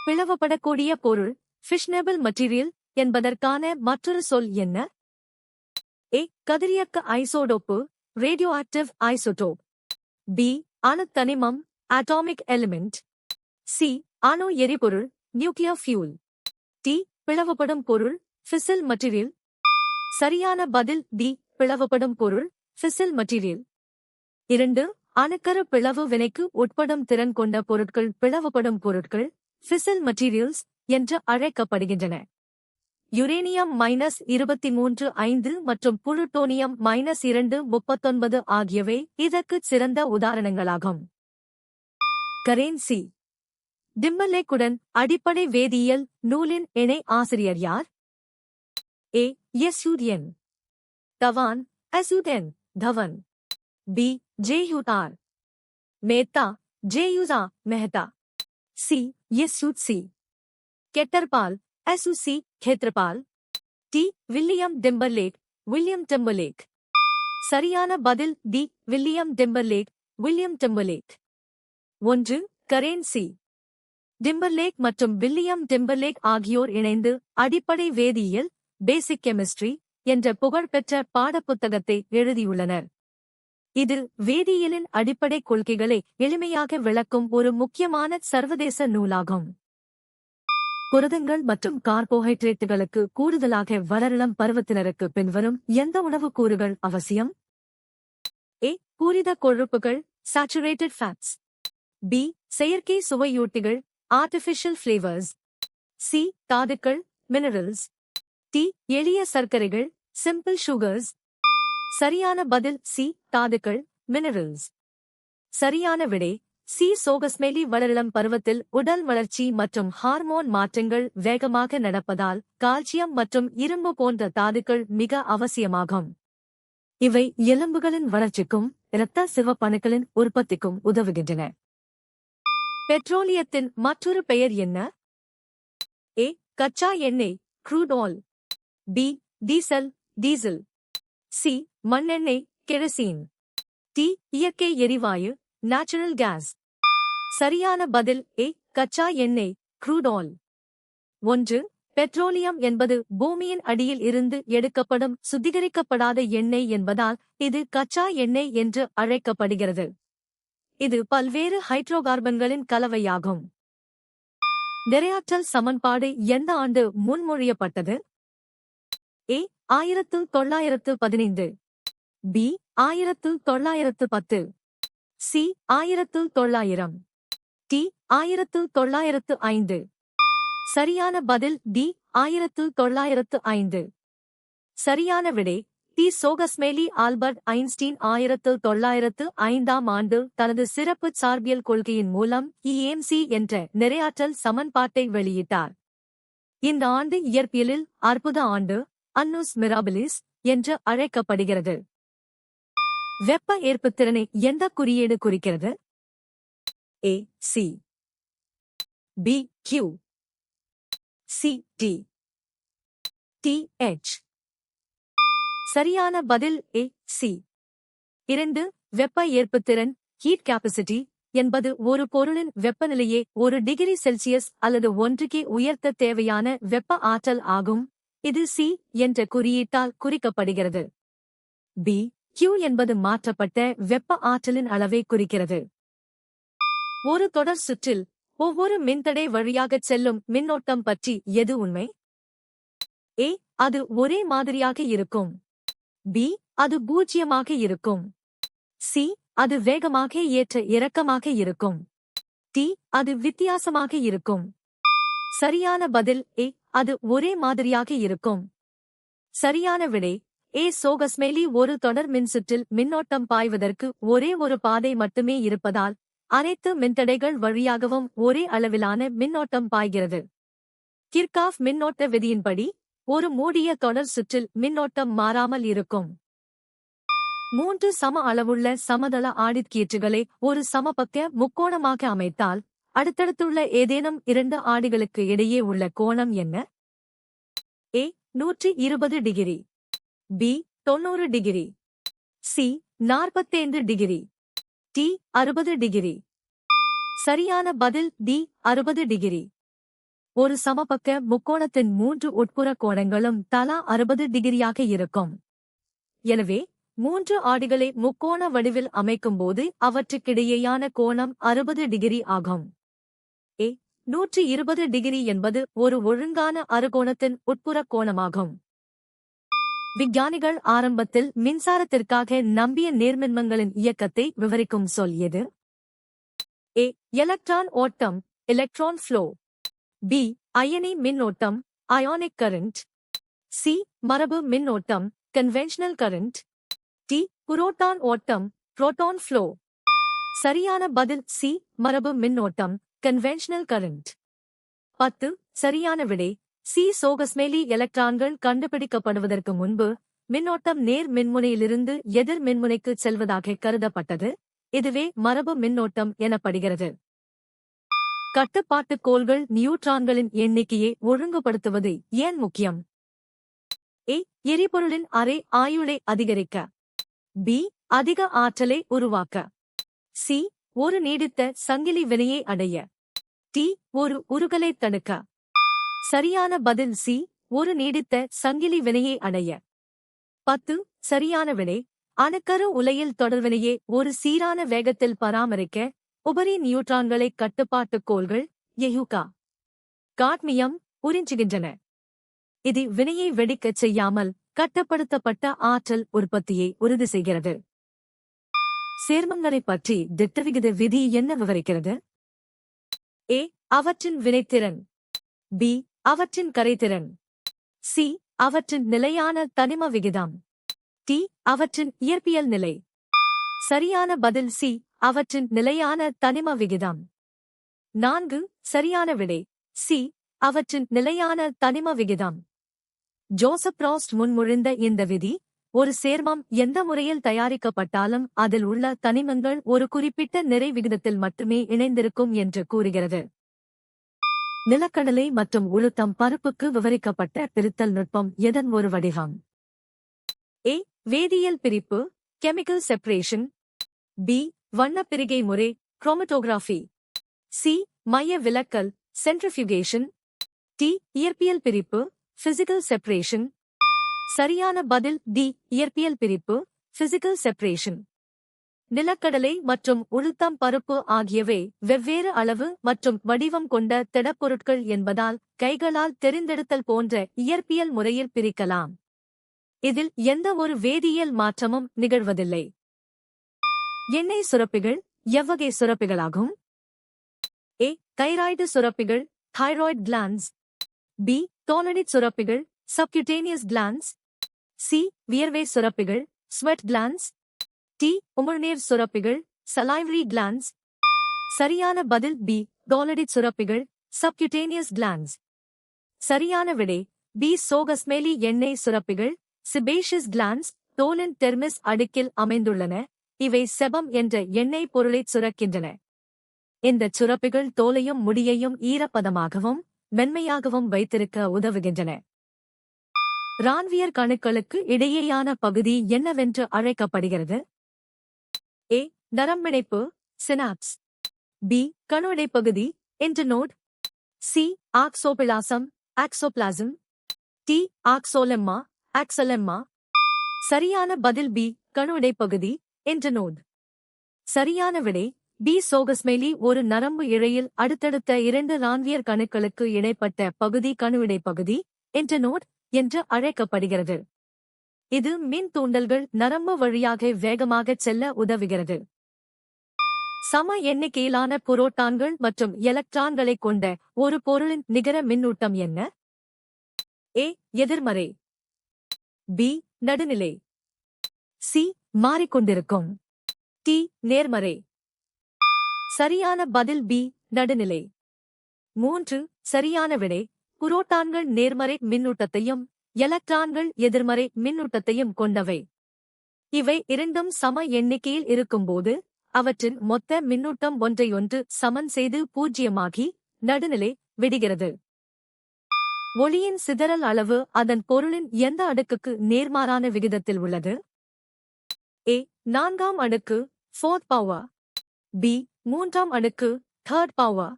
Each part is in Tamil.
பிளவுபடக்கூடிய பொருள் ஃபிஷனபிள் மெட்டீரியல் என்பதற்கான மற்றொரு சொல் என்ன? ஏ. கதிரியக்க isotope radio active isotope. B. அணுத்தனிமம் அட்டாமிக் எலிமெண்ட். சி. அணு எரிபொருள் நியூக்ளியர் ஃபியூல். டி. பிளவுபடும் பொருள் ஃபிசில் மெட்டீரியல். சரியான பதில் டி. பிளவுபடும் பொருள் ஃபிசில் மெட்டீரியல். 2. அணுக்கரு பிளவு வினைக்கு உட்படும் திறன் கொண்ட பொருட்கள் பிளவுபடும் பொருட்கள் ஃபிசில் மெட்டீரியல்ஸ் என்று அழைக்கப்படுகின்றன. யுரேனியம் -23.5 மற்றும் புளுட்டோனியம் -239 ஆகியவை இதற்குச் சிறந்த உதாரணங்களாகும். கரேன்சி. டிம்பர்லேக்குடன் அடிப்படை வேதியியல் நூலின் இணை ஆசிரியர் யார்? ஏ. எஸ்யூஎன் தவான் எஸ்யூஎன் தவன். பி. ஜேயூஆர் மேத்தா ஜேயூசா மெஹ்தா. சி. எஸ்யூசி கெட்டர்பால் எஸ்யூசி Khetrapal. D. William Timberlake William Timberlake. சரியான பதில் D. William Timberlake William Timberlake. 1. Currency. Timberlake மற்றும் வில்லியம் டிம்பர்லேக் ஆகியோர் இணைந்து அடிப்படை வேதியியல் பேசிக் கெமிஸ்ட்ரி என்ற புகழ்பெற்ற பாடப்புத்தகத்தை எழுதியுள்ளனர். இது வேதியியலின் அடிப்படை கொள்கைகளை எளிமையாக விளக்கும் ஒரு முக்கியமான சர்வதேச நூலாகும். புரதங்கள் மற்றும் கார்போஹைட்ரேட்டுகளுக்கு கூடுதலாக வளரிளம் பருவத்தினருக்கு பின்வரும் எந்த உணவுக் கூறுகள் அவசியம்? ஏ. பூரித கொழுப்புகள் சாச்சுரேட்டட் ஃபேட்ஸ். பி. செயற்கை சுவையூட்டிகள் ஆர்டிஃபிஷியல் ஃபிளேவர்ஸ். சி. தாதுக்கள் மினரல்ஸ். டி. எளிய சர்க்கரைகள் சிம்பிள் சுகர்ஸ். சரியான பதில் சி. தாதுக்கள் மினரல்ஸ். சரியான விடை சி. சோகஸ்மெலி. வளரிளம் பருவத்தில் உடல் வளர்ச்சி மற்றும் ஹார்மோன் மாற்றங்கள் வேகமாக நடப்பதால் கால்சியம் மற்றும் இரும்பு போன்ற தாதுக்கள் மிக அவசியமாகும். இவை எலும்புகளின் வளர்ச்சிக்கும் இரத்த சிவப்பணுக்களின் உற்பத்திக்கும் உதவுகின்றன. பெட்ரோலியத்தின் மற்றொரு பெயர் என்ன? ஏ. கச்சா எண்ணெய் crude oil. B. Diesel diesel. C. மண்ணெண்ணெய் கெரசின். டி. இயற்கை எரிவாயு நேச்சுரல் கேஸ். சரியான பதில் ஏ. கச்சா எண்ணெய் க்ரூட் ஆயில். 1. பெட்ரோலியம் என்பது பூமியின் அடியில் இருந்து எடுக்கப்படும் சுத்திகரிக்கப்படாத எண்ணெய் என்பதால் இது கச்சா எண்ணெய் என்று அழைக்கப்படுகிறது. இது பல்வேறு ஹைட்ரோகார்பன்களின் கலவையாகும். நிறையாற்றல் சமன்பாடு எந்த ஆண்டு முன்மொழியப்பட்டது? ஏ. 1915. பி. 1910. சி. 1900. டி. 1905. சரியான பதில் டி. 1905. சரியான விடை டி. சோகஸ்மெலி. ஆல்பர்ட் ஐன்ஸ்டீன் 1905ஆம் ஆண்டு தனது சிறப்பு சார்பியல் கொள்கையின் மூலம் இஎம்சி என்ற நிறையாற்றல் சமன்பாட்டை வெளியிட்டார். இந்த ஆண்டு இயற்பியலில் அற்புத ஆண்டு அன்னூஸ் மிராபிலிஸ் என்று அழைக்கப்படுகிறது. வெப்ப ஏற்புத்திறனை எந்த குறியீடு குறிக்கிறது? A. C. B. Q. C. D. D. H. சரியான பதில் ஏ. சி. 2. வெப்ப ஏற்புத்திறன் ஹீட் கெப்பாசிட்டி என்பது ஒரு பொருளின் வெப்பநிலையை 1 டிகிரி செல்சியஸ் அல்லது 1 உயர்த்த தேவையான வெப்ப ஆற்றல் ஆகும். இது சி என்ற குறியீட்டால் குறிக்கப்படுகிறது. பி. கியூ என்பது மாற்றப்பட்ட வெப்ப ஆற்றலின் அளவை குறிக்கிறது. ஒரு தொடர் சுற்றில் ஒவ்வொரு மின்தடை வழியாகச் செல்லும் மின்னோட்டம் பற்றி எது உண்மை? ஏ. அது ஒரே மாதிரியாக இருக்கும். பி. அது பூஜ்ஜியமாக இருக்கும். சி. அது வேகமாக ஏற்ற இறக்கமாக இருக்கும். டி. அது வித்தியாசமாக இருக்கும். சரியான பதில் ஏ. அது ஒரே மாதிரியாக இருக்கும். சரியான விடை ஏ. சோகஸ்மெலி. ஒரு தொடர் மின்சுற்றில் மின்னோட்டம் பாய்வதற்கு ஒரே ஒரு பாதை மட்டுமே இருப்பதால் அனைத்து மின்தடைகள் வழியாகவும் ஒரே அளவிலான மின்னோட்டம் பாய்கிறது. கிர்காஃப் மின்னோட்ட விதியின்படி ஒரு மூடிய தொடர் சுற்றில் மின்னோட்டம் மாறாமல் இருக்கும். 3 சம அளவுள்ள சமதள ஆடிக்கீற்றுகளை ஒரு சமபக்க முக்கோணமாக அமைத்தால் அடுத்தடுத்துள்ள ஏதேனும் 2 ஆடிகளுக்கு இடையே உள்ள கோணம் என்ன? A. 120 degree. B. 90 degree. C. 45 degree. D. 60 degree. சரியான பதில் டி. 60 டிகிரி. ஒரு சமபக்க முக்கோணத்தின் 3 உட்புற கோணங்களும் தலா 60 டிகிரியாக இருக்கும். எனவே 3 ஆடிகளை முக்கோண வடிவில் அமைக்கும்போது அவற்றுக்கிடையேயான கோணம் 60 டிகிரி ஆகும். 120 டிகிரி என்பது ஒரு ஒழுங்கான அறுகோணத்தின் உட்புற கோணமாகும். விஞ்ஞானிகள் ஆரம்பத்தில் மின்சாரத்திற்காக நம்பிய நேர்மின்மங்களின் இயக்கத்தை விவரிக்கும் சொல் எது? A. எலக்ட்ரான் ஓட்டம், எலக்ட்ரான் ஃப்ளோ. B. அயனி மின்னோட்டம், அயானிக் கரண்ட். C. மரபு மின்னோட்டம், கன்வென்ஷனல் கரண்ட். D. புரோட்டான் ஓட்டம், புரோட்டான் ஃப்ளோ. சரியான பதில் C. மரபு மின்னோட்டம், கன்வென்ஷனல் கரண்ட். 10. சரியான விடை C. சோகஸ்மேலி எலக்ட்ரான்கள் கண்டுபிடிக்கப்படுவதற்கு முன்பு மின்னோட்டம் நேர் மின்முனையிலிருந்து எதிர் மின்முனைக்கு செல்வதாக கருதப்பட்டது. இதுவே மரபு மின்னோட்டம் எனப்படுகிறது. கட்டுப்பாட்டுக் கோள்கள் நியூட்ரான்களின் எண்ணிக்கையை ஒழுங்குபடுத்துவது ஏன் முக்கியம்? A. எரிபொருளின் அரை ஆயுளை அதிகரிக்க. B. அதிக ஆற்றலை உருவாக்க. C. ஒரு நீடித்த சங்கிலி வினையை அடைய. D. ஒரு உருகலை தடுக்க. சரியான பதில் C. ஒரு நீடித்த சங்கிலி வினையை அடைய. 10. சரியான விடை அணுக்கரு உலையில் தொடர்வினையை ஒரு சீரான வேகத்தில் பராமரிக்க உபரி நியூட்ரான்களை கட்டுப்பாட்டுக் கோள்கள் எஹுகா காட்மியம் உறிஞ்சுகின்றன. இது வினையை வெடிக்கச் செய்யாமல் கட்டுப்படுத்தப்பட்ட ஆற்றல் உற்பத்தியை உறுதி செய்கிறது. சேர்மங்களைப் பற்றி திட்டவிகித விதி என்ன விவரிக்கிறது? A. அவற்றின் வினைத்திறன். B. அவற்றின் கரைதிறன். C. அவற்றின் நிலையான தனிம விகிதம். D. அவற்றின் இயற்பியல் நிலை. சரியான பதில் C. அவற்றின் நிலையான தனிம விகிதம். 4. சரியான விடை C. அவற்றின் நிலையான தனிம விகிதம். ஜோசப் பிராஸ்ட் முன்மொழிந்த இந்த விதி ஒரு சேர்மம் எந்த முறையில் தயாரிக்கப்பட்டாலும் அதில் உள்ள தனிமங்கள் ஒரு குறிப்பிட்ட நிறை விகிதத்தில் மட்டுமே இணைந்திருக்கும் என்று கூறுகிறது. நிலக்கடலை மற்றும் உளுத்தம் பருப்புக்கு விவரிக்கப்பட்ட பிரித்தல் நுட்பம் எதன் ஒரு வடிவம்? A. வேதியியல் பிரிப்பு, கெமிக்கல் செப்பரேஷன். B. வண்ணப்பிரிகை முறை, குரோமட்டோகிராஃபி. C. மைய விலக்கல், சென்ட்ரிஃபியூகேஷன். D. இயற்பியல் பிரிப்பு, பிசிக்கல் செப்பரேஷன். சரியான பதில் D. இயற்பியல் பிரிப்பு, பிசிக்கல் செப்பரேஷன். நிலக்கடலை மற்றும் உளுத்தம் பருப்பு ஆகியவை வெவ்வேறு அளவு மற்றும் வடிவம் கொண்ட திடப்பொருட்கள் என்பதால் கைகளால் தெரிந்தெடுத்தல் போன்ற இயற்பியல் முறையில் பிரிக்கலாம். இதில் எந்த ஒரு வேதியியல் மாற்றமும் நிகழ்வதில்லை. எண்ணெய் சுரப்பிகள் எவ்வகை சுரப்பிகளாகும்? A. தைராய்டு சுரப்பிகள், தைராய்டு கிளாண்ட்ஸ். B. தோலனிட் சுரப்பிகள், சப்குட்டேனியஸ் கிளாண்ட்ஸ். C. வியர்வை சுரப்பிகள், ஸ்வெட் கிளாண்ட்ஸ். D. உமிழ்நீர் சுரப்பிகள், சலைவரி கிளாண்ட்ஸ். சரியான பதில் B. தோலனிட் சுரப்பிகள், சப்குட்டேனியஸ் கிளாண்ட்ஸ். சரியான விடை B. சோகஸ்மேலி எண்ணெய் சுரப்பிகள், சிபேஷியஸ் கிளாண்ட்ஸ், தோலின் தெர்மிஸ் அடுக்கில் அமைந்துள்ளன. இவை செபம் என்ற எண்ணெய் பொருளைச் சுரக்கின்றன. இந்தச் சுரப்பிகள் தோலையும் முடியையும் ஈரப்பதமாகவும் மென்மையாகவும் வைத்திருக்க உதவுகின்றன. ரான்வியர் கணுக்களுக்கு இடையேயான பகுதி என்னவென்று அழைக்கப்படுகிறது? A. நரம்பிணைப்பு, சினாப்ஸ். B. கணு இடைப்பகுதி, internode. C. Axoplasm, axoplasm. D. ஆக்சோலெம்மா, ஆக்சலெம்மா. சரியான பதில் B. கணு இடைப்பகுதி, இன்டர்நோட். சரியான விடை B. சோகஸ்மேலி ஒரு நரம்பு இழையில் அடுத்தடுத்த 2 ரான்வியர் கணுக்களுக்கு இடைப்பட்ட பகுதி கணு இடைப்பகுதி, இன்டர்நோட் என்று அழைக்கப்படுகிறது. இது மின் தூண்டல்கள் நரம்பு வழியாக வேகமாகச் செல்ல உதவுகிறது. சம எண்ணிக்கையிலான புரோட்டான்கள் மற்றும் எலக்ட்ரான்களைக் கொண்ட ஒரு பொருளின் நிகர மின்னூட்டம் என்ன? A. எதிர்மறை. B. நடுநிலை. C. மாறிக்கொண்டிருக்கும். D. நேர்மறை. சரியான பதில் B. நடுநிலை. 3. சரியான விடை புரோட்டான்கள் நேர்மறை மின்னூட்டத்தையும் எலக்ட்ரான்கள் எதிர்மறை மின்னூட்டத்தையும் கொண்டவை. இவை இரண்டும் சம எண்ணிக்கையில் இருக்கும்போது அவற்றின் மொத்த மின்னூட்டம் ஒன்றையொன்று சமன் செய்து பூஜ்ஜியமாகி நடுநிலை விடுகிறது. ஒளியின் சிதறல் அளவு அதன் பொருளின் எந்த அடுக்குக்கு நேர்மாறான விகிதத்தில் உள்ளது? A. 4ஆம் அடுக்கு, 4th பவர். B. 3ஆம் அடுக்கு, 3rd பவர்.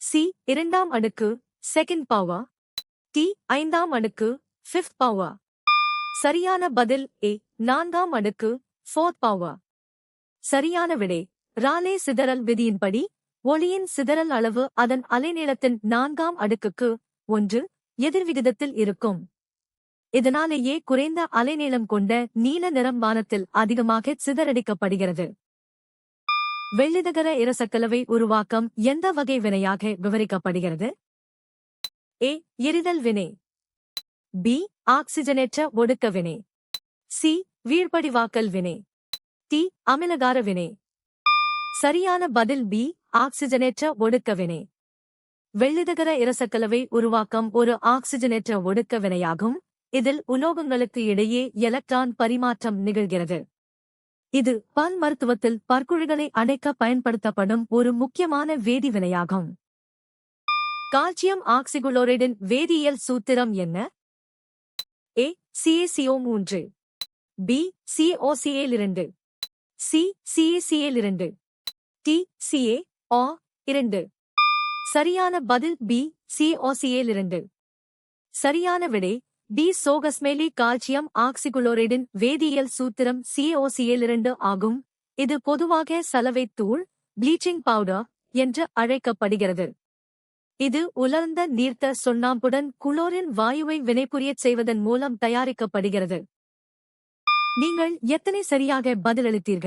C. 2ஆம் அடுக்கு, செகண்ட் பவர். டி ஐந்தாம் அடுக்கு ஃபிஃப்த் பவர். சரியான பதில் ஏ நான்காம் அடுக்கு ஃபோர்த் பவர். சரியான விடை. ராலே சிதறல் விதியின்படி ஒளியின் சிதறல் அளவு அதன் அலைநீளத்தின் 4ஆம் அடுக்குக்கு 1 எதிர்விகிதத்தில் இருக்கும். இதனாலேயே குறைந்த அலைநீளம் கொண்ட நீல நிறம் வானத்தில் அதிகமாக சிதறடிக்கப்படுகிறது. வெள்ளிதகர இரசக்கலவை உருவாக்கம் எந்த வகை வினையாக விவரிக்கப்படுகிறது? ஏ எரிதல் வினை. பி ஆக்சிஜனேற்ற ஒடுக்க வினை. சி வீழ்படிவாக்கல் வினை. டி அமிலகார வினை. சரியான பதில் பி ஆக்சிஜனேற்ற ஒடுக்க வினை. வெள்ளிதகர இரசக்கலவை உருவாக்கம் ஒரு ஆக்சிஜனேற்ற ஒடுக்க வினையாகும். இதில் உலோகங்களுக்கு இடையே எலக்ட்ரான் பரிமாற்றம் நிகழ்கிறது. இது பல் மருத்துவத்தில் பற்குழிகளை அடைக்க பயன்படுத்தப்படும் ஒரு முக்கியமான வேதிவினையாகும். கால்சியம் ஆக்சிகுளோரைடின் வேதியியல் சூத்திரம் என்ன? A CaCO3. B COCl2. C CaCl2. D CaO2. சரியான பதில் பி COCl2. சரியான விடை டி சோகஸ்மேலி. கால்சியம் ஆக்சிகுளோரைடின் வேதியியல் சூத்திரம் COCl2 ஆகும். இது பொதுவாக சலவைத் தூள் ப்ளீச்சிங் பவுடர் என்று அழைக்கப்படுகிறது. இது உலர்ந்த நீர்த்த சுண்ணாம்புடன் குளோரின் வாயுவை வினைபுரியச் செய்வதன் மூலம் தயாரிக்கப்படுகிறது. நீங்கள் எத்தனை சரியாக பதிலளித்தீர்கள்?